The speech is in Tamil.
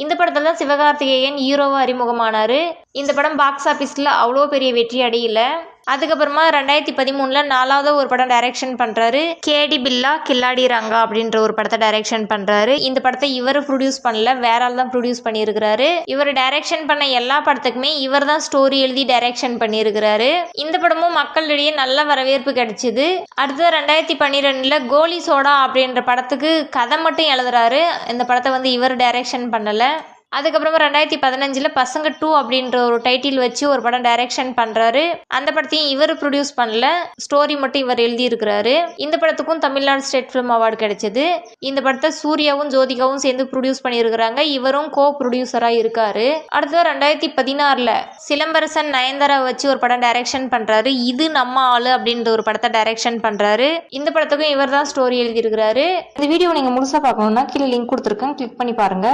இந்த படத்துல தான் சிவகார்த்திகேயன் ஹீரோவா அறிமுகமானாரு. இந்த படம் பாக்ஸ் ஆபீஸ்ல அவ்வளோ பெரிய வெற்றி அடையல. அதுக்கப்புறமா 2013ல் 4வது ஒரு படம் டைரக்ஷன் பண்றாரு. கேடி பில்லா கில்லாடி ரங்கா அப்படின்ற ஒரு படத்தை டைரக்ஷன் பண்றாரு. இந்த படத்தை இவர் ப்ரொடியூஸ் பண்ணல, வேற ஆள் தான் ப்ரொடியூஸ் பண்ணியிருக்கிறாரு. இவர் டைரக்ஷன் பண்ண எல்லா படத்துக்குமே இவர் தான் ஸ்டோரி எழுதி டைரக்ஷன் பண்ணியிருக்கிறாரு. இந்த படமும் மக்களிடையே நல்ல வரவேற்பு கிடைச்சிது. அடுத்து 2012ல் கோலி சோடா அப்படின்ற படத்துக்கு கதை மட்டும் எழுதுறாரு. இந்த படத்தை இவர் டைரக்ஷன் பண்ணல. அதுக்கப்புறமா 2015ல் பசங்க 2 அப்படின்ற ஒரு டைட்டில் வச்சு ஒரு படம் டைரக்ஷன் பண்றாரு. அந்த படத்தையும் இவர் ப்ரொடியூஸ் பண்ணல, ஸ்டோரி மட்டும் இவர் எழுதியிருக்கிறாரு. இந்த படத்துக்கும் தமிழ்நாடு ஸ்டேட் ஃபிலிம் அவார்டு கிடைச்சது. இந்த படத்தை சூர்யாவும் ஜோதிகாவும் சேர்ந்து ப்ரொடியூஸ் பண்ணியிருக்கிறாங்க. இவரும் கோ ப்ரொடியூசரா இருக்காரு. அடுத்து 2016ல் சிலம்பரசன் நயன்தாரா வச்சு ஒரு படம் டைரக்ஷன் பண்றாரு. இது நம்ம ஆளு அப்படின்ற ஒரு படத்தை டைரக்ஷன் பண்றாரு. இந்த படத்துக்கும் இவர் தான் ஸ்டோரி எழுதியிருக்கிறாரு. இந்த வீடியோ நீங்க முழுசா பார்க்கணும்னா கீழே லிங்க் கொடுத்துருக்கேன், கிளிக் பண்ணி பாருங்க.